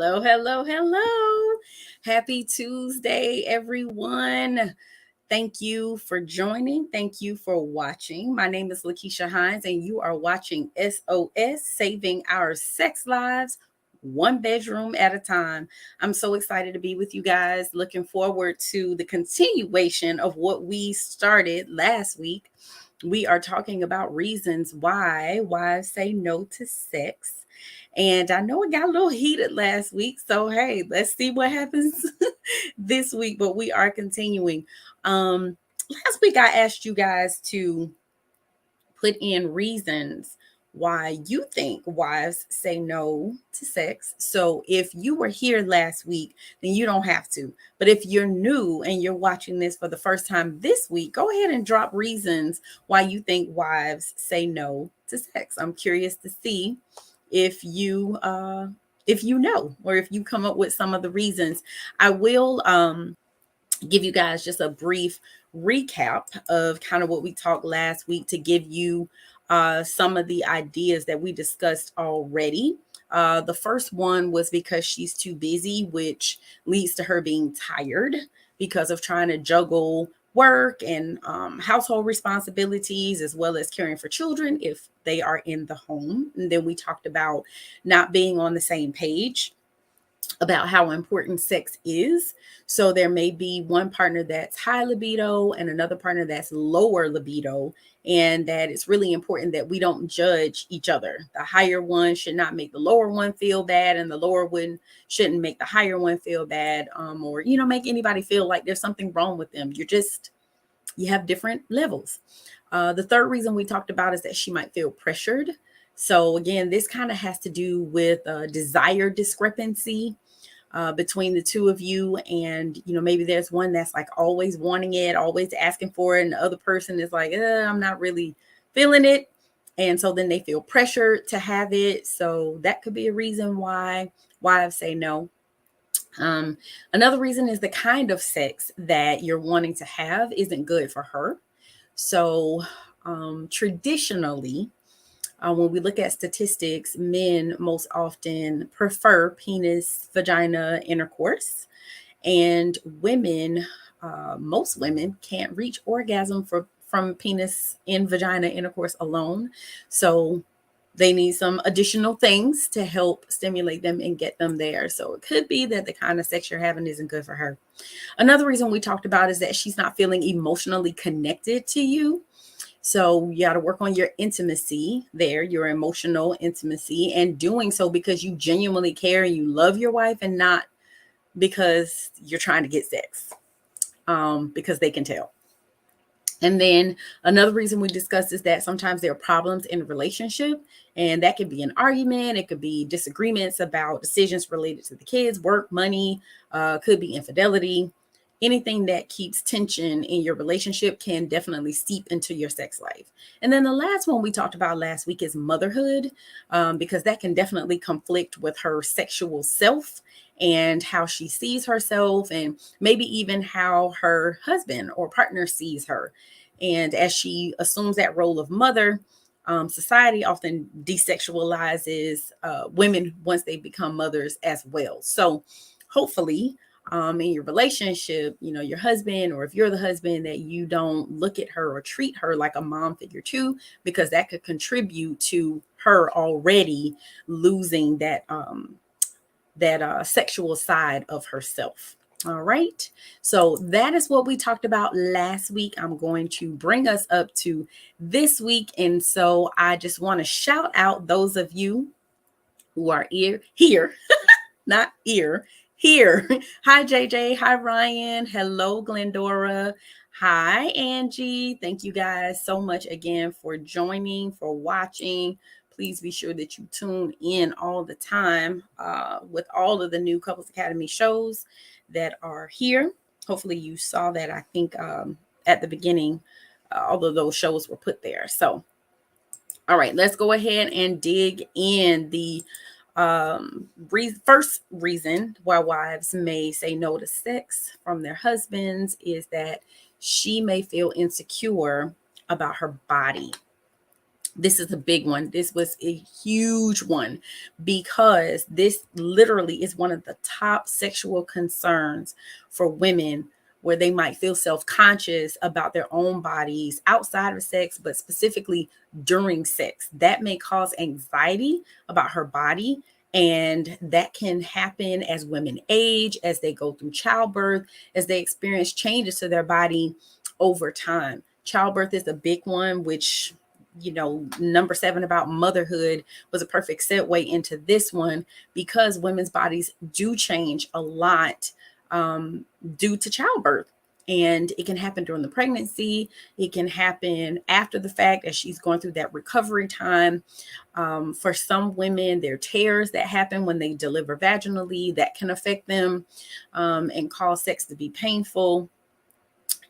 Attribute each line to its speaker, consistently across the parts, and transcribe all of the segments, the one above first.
Speaker 1: Hello, hello, hello. Happy Tuesday, everyone. Thank you for joining. Thank you for watching. My name is LaKeesha Hines, and you are watching SOS Saving Our Sex Lives one bedroom at a time. I'm so excited to be with you guys. Looking forward to the continuation of what we started last week. We are talking about reasons why wives say no to sex. And I know it got a little heated last week. So, hey, let's see what happens this week. But we are continuing. Last week, I asked you guys to put in reasons why you think wives say no to sex. So if you were here last week, then you don't have to. But if you're new and you're watching this for the first time this week, go ahead and drop reasons why you think wives say no to sex. I'm curious to see if you know, or if you come up with some of the reasons. I will give you guys just a brief recap of kind of what we talked last week to give you some of the ideas that we discussed already. The first one was because she's too busy, which leads to her being tired because of trying to juggle work and household responsibilities, as well as caring for children if they are in the home. And then we talked about not being on the same page about how important sex is. So there may be one partner that's high libido and another partner that's lower libido, and that it's really important that we don't judge each other. The higher one should not make the lower one feel bad, and the lower one shouldn't make the higher one feel bad, or make anybody feel like there's something wrong with them. You have different levels. The third reason we talked about is that she might feel pressured. So again, this kind of has to do with desire discrepancy between the two of you. And, maybe there's one that's like always wanting it, always asking for it. And the other person is like, I'm not really feeling it. And so then they feel pressured to have it. So that could be a reason why wives say no. Another reason is the kind of sex that you're wanting to have isn't good for her. So traditionally, when we look at statistics, men most often prefer penis vagina intercourse, and women, most women can't reach orgasm from penis and vagina intercourse alone. So they need some additional things to help stimulate them and get them there. So it could be that the kind of sex you're having isn't good for her. Another reason we talked about is that she's not feeling emotionally connected to you. So you got to work on your intimacy there, your emotional intimacy, and doing so because you genuinely care and you love your wife, and not because you're trying to get sex, because they can tell. And then another reason we discussed is that sometimes there are problems in a relationship, and that could be an argument. It could be disagreements about decisions related to the kids, work, money, could be infidelity. Anything that keeps tension in your relationship can definitely seep into your sex life. And then the last one we talked about last week is motherhood, because that can definitely conflict with her sexual self and how she sees herself, and maybe even how her husband or partner sees her. And as she assumes that role of mother, society often desexualizes women once they become mothers as well. So hopefully, in your relationship, your husband, or if you're the husband, that you don't look at her or treat her like a mom figure too, because that could contribute to her already losing that sexual side of herself. All right. So that is what we talked about last week. I'm going to bring us up to this week. And so I just want to shout out those of you who are here, not ear, here. Hi, JJ. Hi, Ryan. Hello, Glendora. Hi, Angie. Thank you guys so much again for joining, for watching. Please be sure that you tune in all the time with all of the new Couples Academy shows that are here. Hopefully you saw that, I think, at the beginning, all of those shows were put there. So, all right, let's go ahead and dig in. The first reason why wives may say no to sex from their husbands is that she may feel insecure about her body. This is a big one. This was a huge one because this literally is one of the top sexual concerns for women, where they might feel self-conscious about their own bodies outside of sex, but specifically during sex. That may cause anxiety about her body. And that can happen as women age, as they go through childbirth, as they experience changes to their body over time. Childbirth is a big one, which, number 7 about motherhood was a perfect segue into this one, because women's bodies do change a lot due to childbirth. And it can happen during the pregnancy. It can happen after the fact, as she's going through that recovery time. For some women, there are tears that happen when they deliver vaginally that can affect them and cause sex to be painful.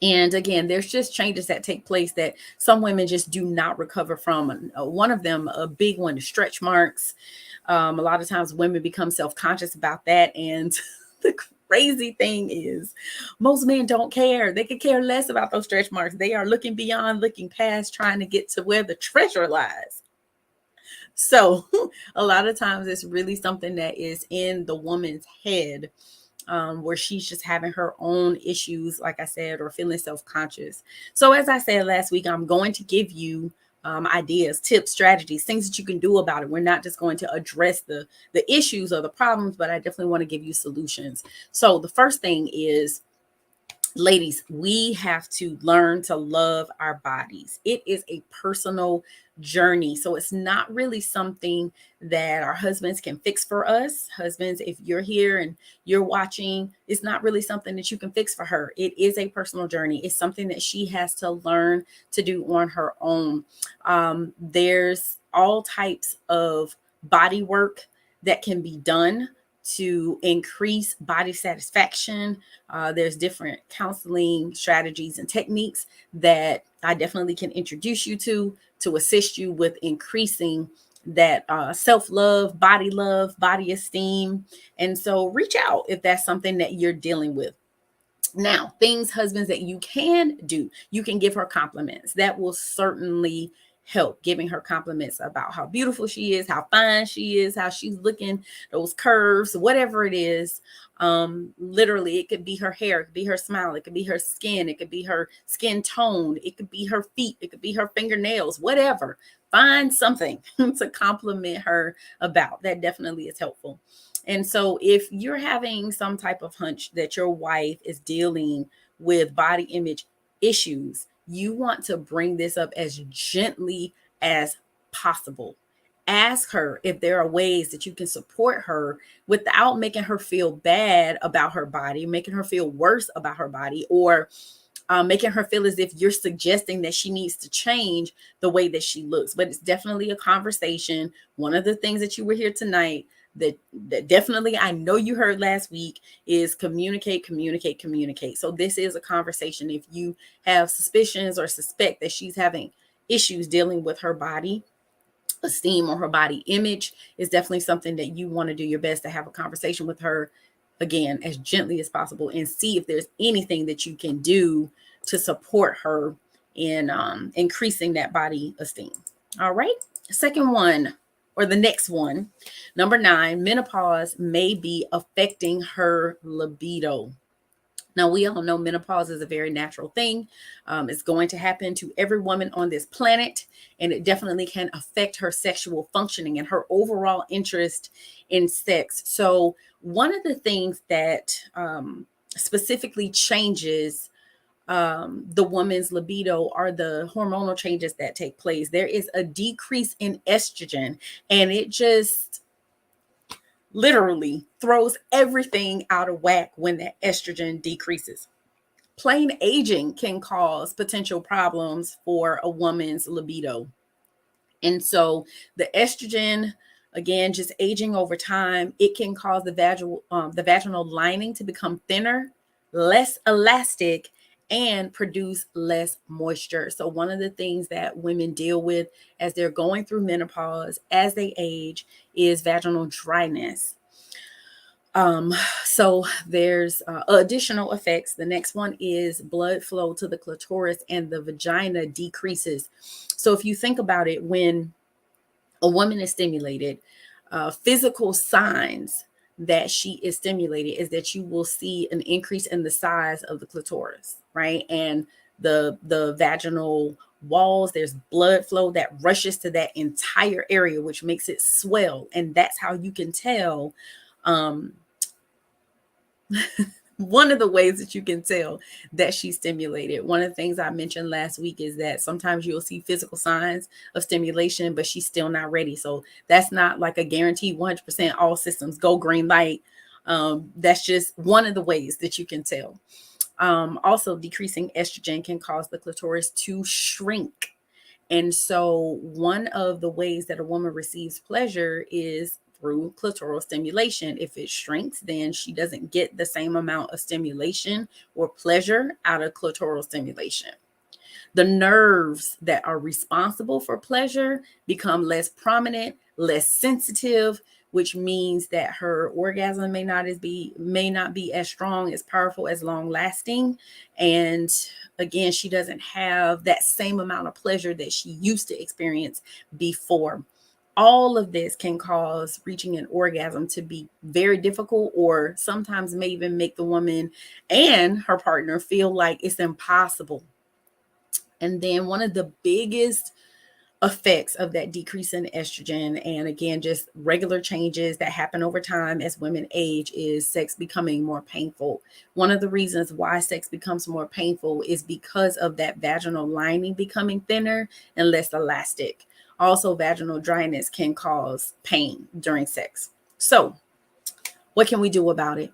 Speaker 1: And again, there's just changes that take place that some women just do not recover from. One of them, a big one, is stretch marks. A lot of times women become self-conscious about that. And the crazy thing is, most men don't care. They could care less about those stretch marks. They are looking beyond, looking past, trying to get to where the treasure lies. So a lot of times it's really something that is in the woman's head, where she's just having her own issues, like I said, or feeling self-conscious. So as I said last week, I'm going to give you ideas, tips, strategies, things that you can do about it. We're not just going to address the issues or the problems, but I definitely want to give you solutions. So the first thing is, ladies, we have to learn to love our bodies. It is a personal journey. So it's not really something that our husbands can fix for us. Husbands, if you're here and you're watching, it's not really something that you can fix for her. It is a personal journey. It's something that she has to learn to do on her own. There's all types of body work that can be done to increase body satisfaction. There's different counseling strategies and techniques that I definitely can introduce you to assist you with increasing that self-love, body esteem. And so reach out if that's something that you're dealing with. Now, things, husbands, that you can do. You can give her compliments. That will certainly help. Giving her compliments about how beautiful she is, how fine she is, how she's looking, those curves, whatever it is. Literally, it could be her hair, it could be her smile, it could be her skin, it could be her skin tone, it could be her feet, it could be her fingernails, whatever. Find something to compliment her about. That definitely is helpful. And so if you're having some type of hunch that your wife is dealing with body image issues, you want to bring this up as gently as possible. Ask her if there are ways that you can support her without making her feel bad about her body, making her feel worse about her body, or making her feel as if you're suggesting that she needs to change the way that she looks. But it's definitely a conversation. One of the things that you were here tonight that definitely I know you heard last week is communicate, communicate, communicate. So this is a conversation. If you have suspicions or suspect that she's having issues dealing with her body esteem or her body image, is definitely something that you want to do your best to have a conversation with her, again, as gently as possible, and see if there's anything that you can do to support her in increasing that body esteem. All right. Second one, or the next one, number 9, menopause may be affecting her libido. Now, we all know menopause is a very natural thing. It's going to happen to every woman on this planet, and it definitely can affect her sexual functioning and her overall interest in sex. So one of the things that specifically changes the woman's libido are the hormonal changes that take place. There is a decrease in estrogen, and it just literally throws everything out of whack when that estrogen decreases. Plain aging can cause potential problems for a woman's libido. And so the estrogen, again, just aging over time, it can cause the vaginal lining to become thinner, less elastic, and produce less moisture. So one of the things that women deal with as they're going through menopause, as they age, is vaginal dryness. Um, so there's additional effects. The next one is blood flow to the clitoris and the vagina decreases. So if you think about it, when a woman is stimulated, physical signs that she is stimulated is that you will see an increase in the size of the clitoris, right? And the vaginal walls, there's blood flow that rushes to that entire area, which makes it swell. And that's how you can tell. Um, One of the ways that you can tell that she's stimulated. One of the things I mentioned last week is that sometimes you'll see physical signs of stimulation, but she's still not ready. So that's not like a guaranteed 100% all systems go green light. That's just one of the ways that you can tell. Also, decreasing estrogen can cause the clitoris to shrink. And so, one of the ways that a woman receives pleasure is through clitoral stimulation. If it shrinks, then she doesn't get the same amount of stimulation or pleasure out of clitoral stimulation. The nerves that are responsible for pleasure become less prominent, less sensitive, which means that her orgasm may not be as strong, as powerful, as long lasting. And again, she doesn't have that same amount of pleasure that she used to experience before. All of this can cause reaching an orgasm to be very difficult, or sometimes may even make the woman and her partner feel like it's impossible. And then one of the biggest effects of that decrease in estrogen, and again, just regular changes that happen over time as women age, is sex becoming more painful. One of the reasons why sex becomes more painful is because of that vaginal lining becoming thinner and less elastic. Also, vaginal dryness can cause pain during sex. So, what can we do about it?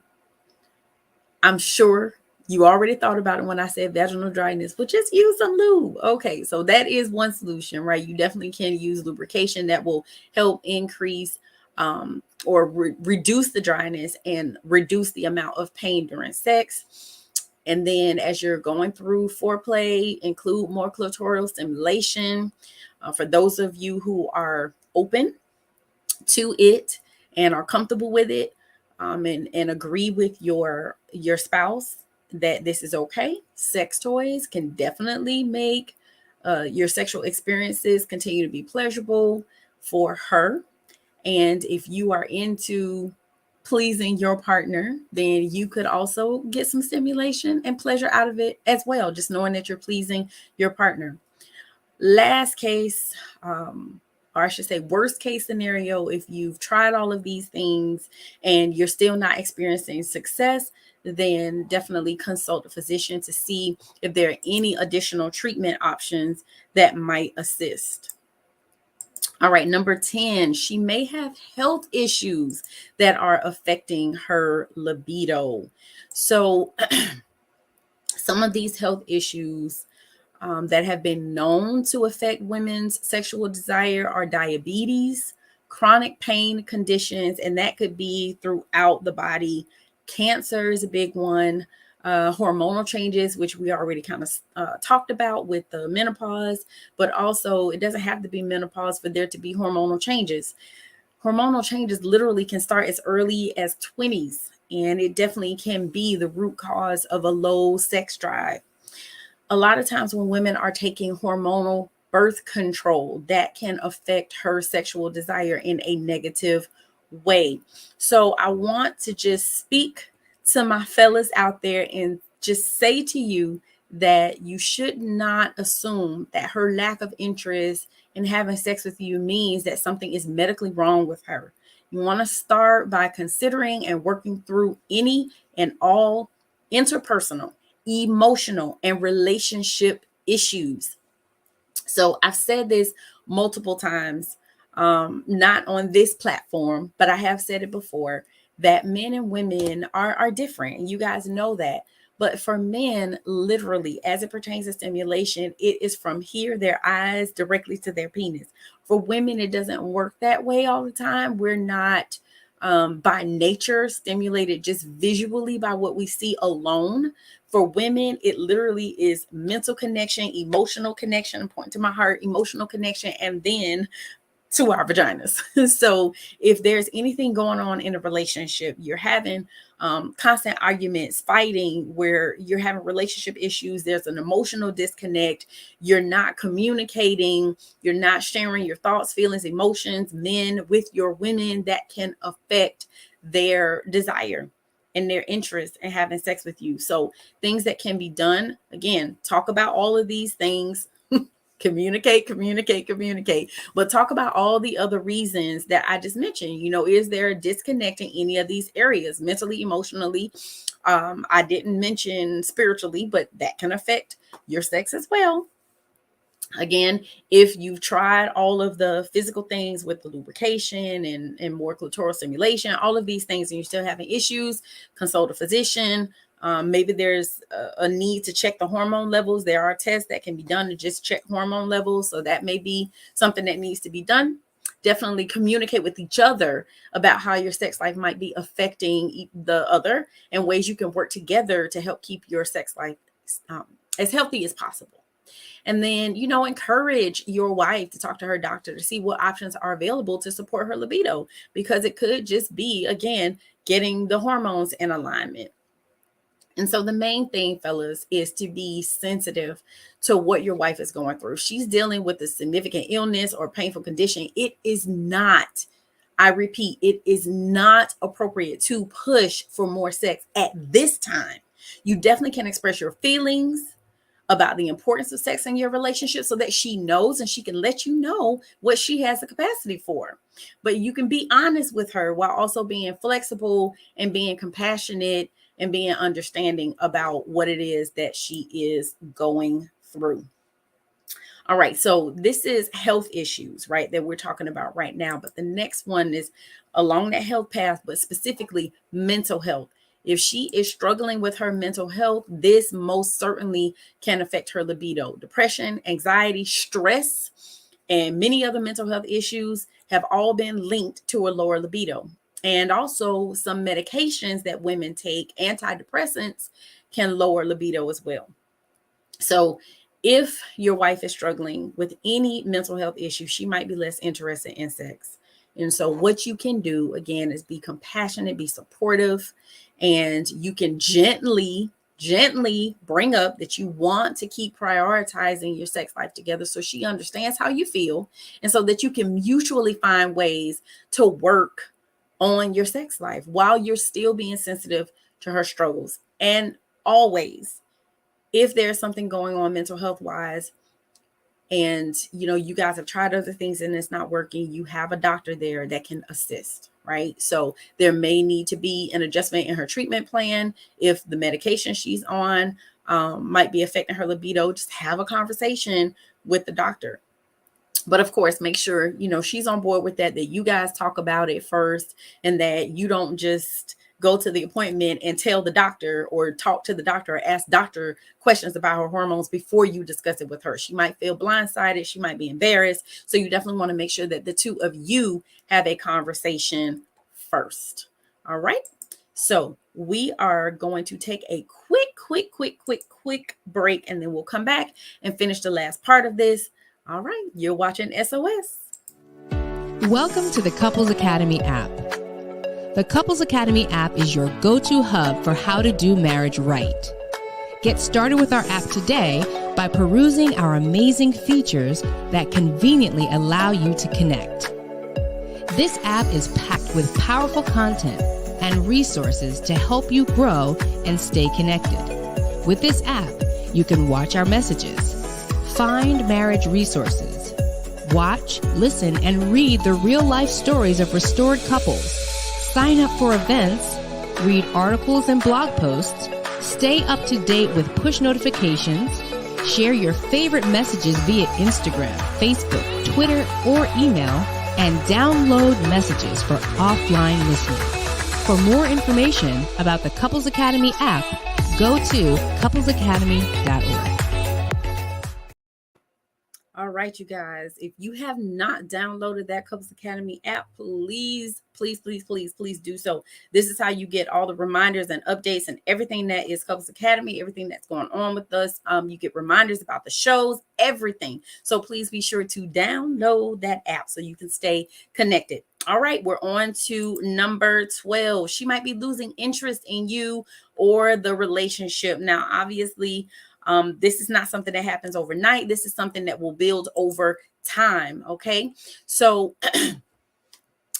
Speaker 1: I'm sure you already thought about it when I said vaginal dryness, but just use some lube. Okay, so that is one solution, right? You definitely can use lubrication that will help increase or reduce the dryness and reduce the amount of pain during sex. And then as you're going through foreplay, include more clitoral stimulation. For those of you who are open to it and are comfortable with it, and agree with your spouse that this is okay. Sex toys can definitely make your sexual experiences continue to be pleasurable for her. And if you are into pleasing your partner, then you could also get some stimulation and pleasure out of it as well, just knowing that you're pleasing your partner. Last case, or I should say worst case scenario, if you've tried all of these things and you're still not experiencing success, then definitely consult a physician to see if there are any additional treatment options that might assist. All right, number 10, she may have health issues that are affecting her libido. So some of these health issues that have been known to affect women's sexual desire are diabetes, chronic pain conditions, and that could be throughout the body. Cancer is a big one. Hormonal changes, which we already kind of talked about with the menopause, but also it doesn't have to be menopause for there to be hormonal changes. Hormonal changes literally can start as early as 20s, and it definitely can be the root cause of a low sex drive. A lot of times when women are taking hormonal birth control, that can affect her sexual desire in a negative way. So I want to just speak to my fellas out there and just say to you that you should not assume that her lack of interest in having sex with you means that something is medically wrong with her. You want to start by considering and working through any and all interpersonal, emotional, and relationship issues. So I've said this multiple times, not on this platform, but I have said it before, that men and women are different. And you guys know that. But for men, literally, as it pertains to stimulation, it is from here, their eyes, directly to their penis. For women, it doesn't work that way all the time. We're not by nature stimulated just visually by what we see alone. For women, it literally is mental connection, emotional connection. I'm pointing to my heart, emotional connection, and then to our vaginas. So if there's anything going on in a relationship, you're having constant arguments, fighting, where you're having relationship issues, there's an emotional disconnect, you're not communicating, you're not sharing your thoughts, feelings, emotions, men with your women, that can affect their desire and their interest in having sex with you. So things that can be done, again, talk about all of these things. Communicate, but talk about all the other reasons that I just mentioned. Is there a disconnect in any of these areas, mentally, emotionally? I didn't mention spiritually, but that can affect your sex as well. Again, if you've tried all of the physical things with the lubrication and more clitoral stimulation, all of these things, and you're still having issues, consult a physician. Maybe there's a need to check the hormone levels. There are tests that can be done to just check hormone levels. So that may be something that needs to be done. Definitely communicate with each other about how your sex life might be affecting the other and ways you can work together to help keep your sex life as healthy as possible. And then, encourage your wife to talk to her doctor to see what options are available to support her libido, because it could just be, again, getting the hormones in alignment. And so the main thing, fellas, is to be sensitive to what your wife is going through. She's dealing with a significant illness or painful condition. It is not, I repeat, it is not appropriate to push for more sex at this time. You definitely can express your feelings about the importance of sex in your relationship so that she knows and she can let you know what she has the capacity for. But you can be honest with her while also being flexible and being compassionate and being understanding about what it is that she is going through. All right, so this is health issues, right, that we're talking about right now. But the next one is along that health path, but specifically mental health. If she is struggling with her mental health, this most certainly can affect her libido. Depression, anxiety, stress, and many other mental health issues have all been linked to a lower libido. And also some medications that women take, antidepressants, can lower libido as well. So if your wife is struggling with any mental health issue, she might be less interested in sex. And so what you can do, again, is be compassionate, be supportive, and you can gently bring up that you want to keep prioritizing your sex life together so she understands how you feel, and so that you can mutually find ways to work on your sex life while you're still being sensitive to her struggles. And always, if there's something going on mental health wise, and you guys have tried other things and it's not working, you have a doctor there that can assist, right? So there may need to be an adjustment in her treatment plan if the medication she's on might be affecting her libido. Just have a conversation with the doctor. But of course, make sure she's on board with that you guys talk about it first, and that you don't just go to the appointment and tell the doctor or talk to the doctor or ask doctor questions about her hormones before you discuss it with her. She might feel blindsided. She might be embarrassed. So you definitely want to make sure that the two of you have a conversation first. All right. So we are going to take a quick break, and then we'll come back and finish the last part of this. All right. You're watching SOS.
Speaker 2: Welcome to the Couples Academy app. The Couples Academy app is your go-to hub for how to do marriage right. Get started with our app today by perusing our amazing features that conveniently allow you to connect. This app is packed with powerful content and resources to help you grow and stay connected. With this app, you can watch our messages, find marriage resources, watch, listen, and read the real-life stories of restored couples, sign up for events, read articles and blog posts, stay up to date with push notifications, share your favorite messages via Instagram, Facebook, Twitter, or email, and download messages for offline listening. For more information about the Couples Academy app, go to couplesacademy.org.
Speaker 1: All right, you guys, if you have not downloaded that Couples Academy app, please, please, please, please, please do so. This is how you get all the reminders and updates and everything that is Couples Academy, everything that's going on with us. You get reminders about the shows, everything. So please be sure to download that app so you can stay connected. All right, we're on to number 12. She might be losing interest in you or the relationship. Now, obviously, this is not something that happens overnight. This is something that will build over time. Okay. So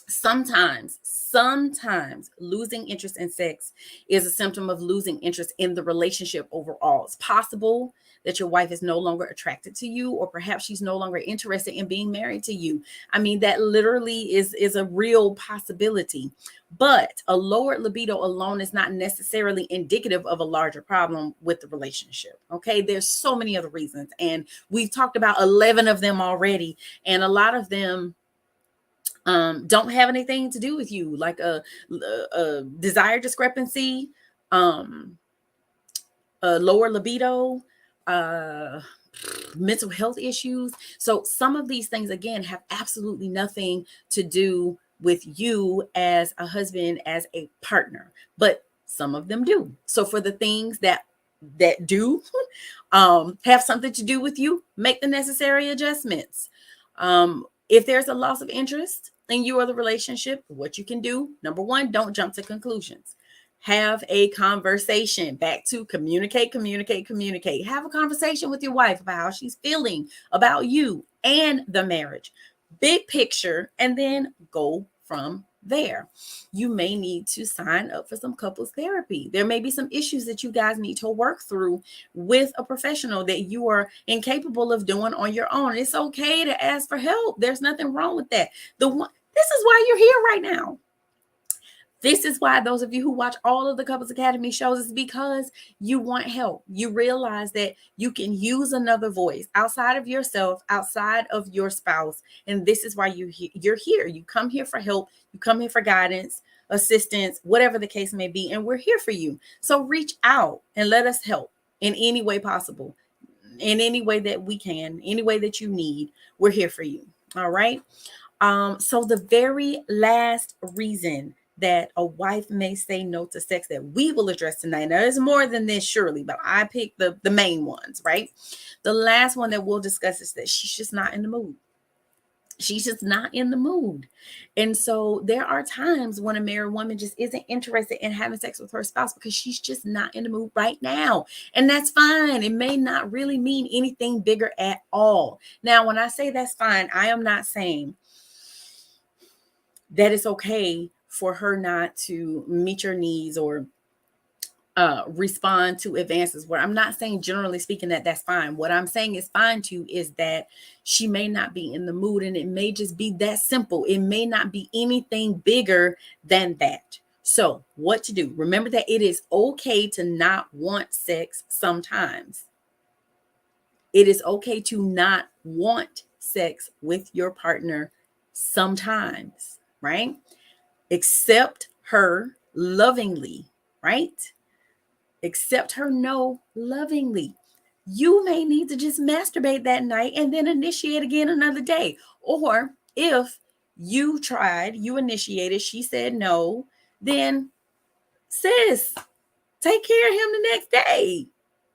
Speaker 1: sometimes losing interest in sex is a symptom of losing interest in the relationship overall. It's possible that your wife is no longer attracted to you, or perhaps she's no longer interested in being married to you. I mean, that literally is a real possibility. But a lowered libido alone is not necessarily indicative of a larger problem with the relationship. Okay, there's so many other reasons, and we've talked about 11 of them already, and a lot of them don't have anything to do with you, like a desire discrepancy, a lower libido, uh, mental health issues. So some of these things, again, have absolutely nothing to do with you as a husband, as a partner, but some of them do. So for the things that do have something to do with you, make the necessary adjustments. If there's a loss of interest in you or the relationship, what you can do, number one, don't jump to conclusions. Have a conversation. Back to communicate. Have a conversation with your wife about how she's feeling about you and the marriage. Big picture, and then go from there. You may need to sign up for some couples therapy. There may be some issues that you guys need to work through with a professional that you are incapable of doing on your own. It's okay to ask for help. There's nothing wrong with that. This is why you're here right now. This is why those of you who watch all of the Couples Academy shows is because you want help. You realize that you can use another voice outside of yourself, outside of your spouse. And this is why you're here. You come here for help. You come here for guidance, assistance, whatever the case may be. And we're here for you. So reach out and let us help in any way possible, in any way that we can, any way that you need. We're here for you. All right. So the very last reason that a wife may say no to sex that we will address tonight. Now, there's more than this, surely, but I picked the main ones, right? The last one that we'll discuss is that she's just not in the mood. She's just not in the mood. And so there are times when a married woman just isn't interested in having sex with her spouse because she's just not in the mood right now. And that's fine. It may not really mean anything bigger at all. Now, when I say that's fine, I am not saying that it's okay for her not to meet your needs or respond to advances. Where I'm not saying, generally speaking, that that's fine. What I'm saying is fine to is that she may not be in the mood, and it may just be that simple. It may not be anything bigger than that. So what to do? Remember that it is okay to not want sex sometimes. It is okay to not want sex with your partner sometimes, right? Accept her lovingly, right? Accept her no lovingly. You may need to just masturbate that night and then initiate again another day. Or if you tried, you initiated, she said no, then sis, take care of him the next day,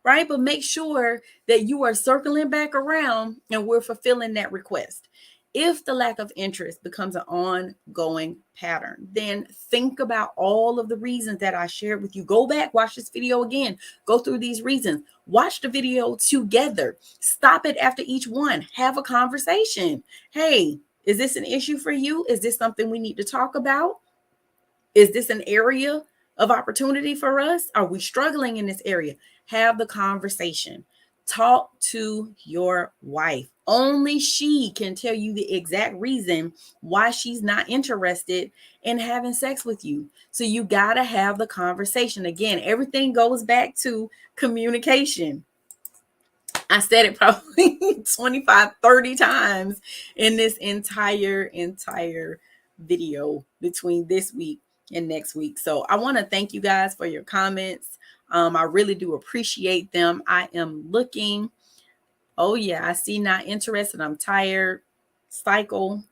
Speaker 1: right? But make sure that you are circling back around and we're fulfilling that request. If the lack of interest becomes an ongoing pattern, then think about all of the reasons that I shared with you. Go back, watch this video again, go through these reasons, watch the video together, stop it after each one, have a conversation. Hey, is this an issue for you? Is this something we need to talk about? Is this an area of opportunity for us? Are we struggling in this area? Have the conversation. Talk to your wife. Only she can tell you the exact reason why she's not interested in having sex with you. So you got to have the conversation. Again, everything goes back to communication. I said it probably 25, 30 times in this entire video between this week and next week. So I want to thank you guys for your comments. I really do appreciate them. I am looking. Oh yeah, I see not interested. I'm tired. Cycle,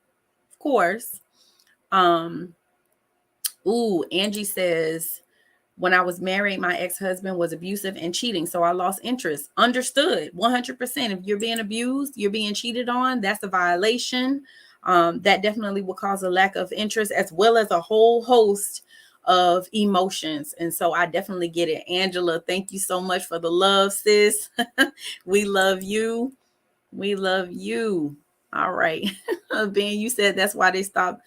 Speaker 1: of course. Um, Angie says, when I was married, my ex-husband was abusive and cheating, so I lost interest. Understood, 100%. If you're being abused, you're being cheated on, that's a violation. That definitely will cause a lack of interest, as well as a whole host of emotions. And so I definitely get it. Angela, thank you so much for the love, sis. We love you. We love you. All right. Ben, you said that's why they stopped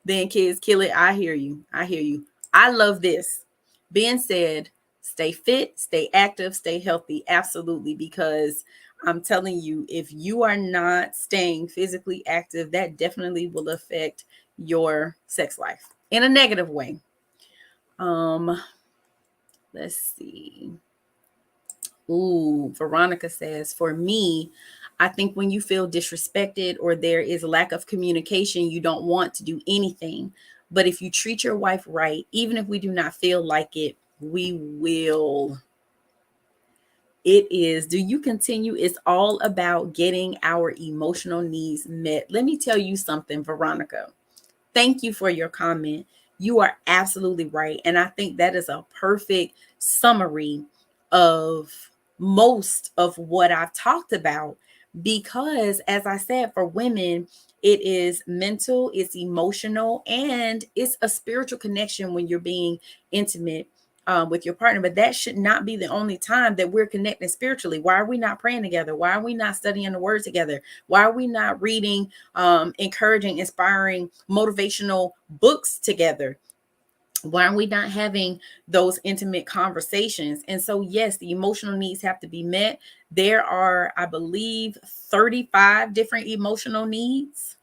Speaker 1: then kids kill it. I hear you. I hear you. I love this. Ben said, stay fit, stay active, stay healthy. Absolutely. Because I'm telling you, if you are not staying physically active, that definitely will affect your sex life in a negative way. Let's see. Veronica says, for me, I think when you feel disrespected or there is a lack of communication, you don't want to do anything. But if you treat your wife right, even if we do not feel like it, we will. It is. Do you continue? It's all about getting our emotional needs met. Let me tell you something, Veronica. Thank you for your comment. You are absolutely right. And I think that is a perfect summary of most of what I've talked about. Because, as I said, for women, it is mental, it's emotional, and it's a spiritual connection when you're being intimate with your partner. But that should not be the only time that we're connecting spiritually. Why are we not praying together? Why are we not studying the word together? Why are we not reading encouraging, inspiring, motivational books together? Why are we not having those intimate conversations? And so, yes, the emotional needs have to be met. There are, I believe, 35 different emotional needs.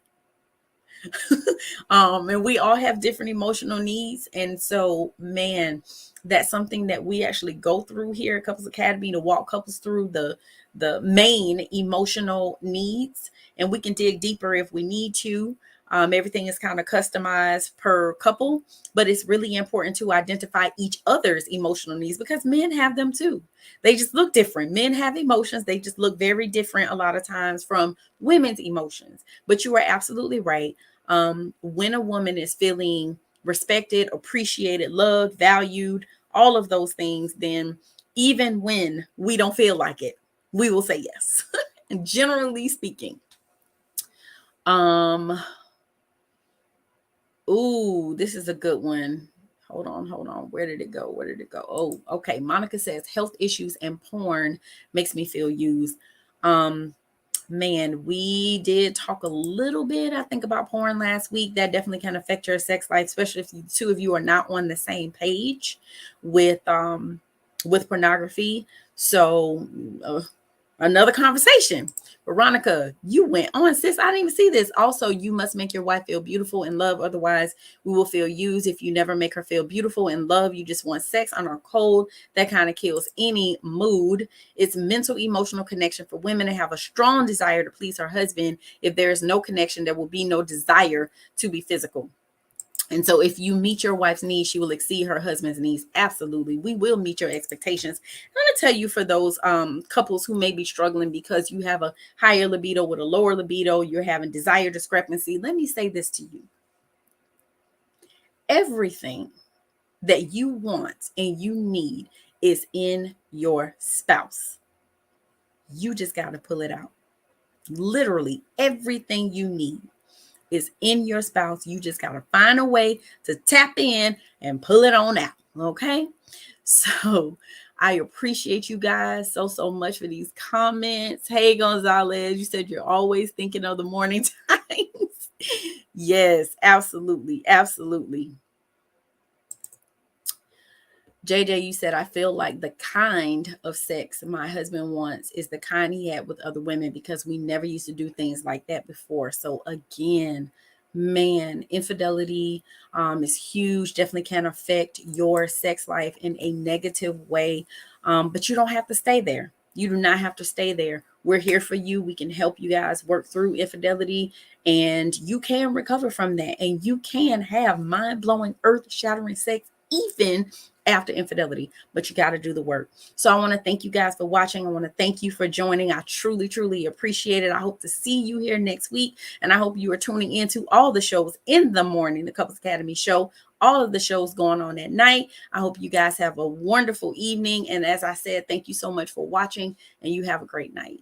Speaker 1: And we all have different emotional needs. And so, man, that's something that we actually go through here at Couples Academy, to walk couples through the main emotional needs. And we can dig deeper if we need to. Everything is kind of customized per couple, but it's really important to identify each other's emotional needs, because men have them too. They just look different. Men have emotions. They just look very different a lot of times from women's emotions. But you are absolutely right. When a woman is feeling respected, appreciated, loved, valued, all of those things, then even when we don't feel like it, we will say yes. Generally speaking. This is a good one. Hold on. Where did it go? Oh, okay. Monica says health issues and porn makes me feel used. Man, we did talk a little bit, I think, about porn last week. That definitely can affect your sex life, especially if the two of you are not on the same page with pornography. So another conversation. Veronica, you went on, sis. I didn't even see this. Also, you must make your wife feel beautiful and love. Otherwise, we will feel used. If you never make her feel beautiful and love, you just want sex on her cold. That kind of kills any mood. It's mental, emotional connection for women to have a strong desire to please her husband. If there is no connection, there will be no desire to be physical. And so if you meet your wife's needs, she will exceed her husband's needs. Absolutely. We will meet your expectations. I'm going to tell you, for those couples who may be struggling because you have a higher libido with a lower libido, you're having desire discrepancy. Let me say this to you. Everything that you want and you need is in your spouse. You just got to pull it out. Literally everything you need is in your spouse. You just got to find a way to tap in and pull it on out. Okay. So I appreciate you guys so much for these comments. Hey, Gonzalez, you said you're always thinking of the morning times. Yes, absolutely. Absolutely. JJ, you said, I feel like the kind of sex my husband wants is the kind he had with other women, because we never used to do things like that before. So again, man, infidelity is huge. Definitely can affect your sex life in a negative way. But you don't have to stay there. You do not have to stay there. We're here for you. We can help you guys work through infidelity, and you can recover from that. And you can have mind-blowing, earth-shattering sex even after infidelity, but you got to do the work. So I want to thank you guys for watching. I want to thank you for joining. I truly, truly appreciate it. I hope to see you here next week. And I hope you are tuning into all the shows in the morning, the Couples Academy show, all of the shows going on at night. I hope you guys have a wonderful evening. And as I said, thank you so much for watching, and you have a great night.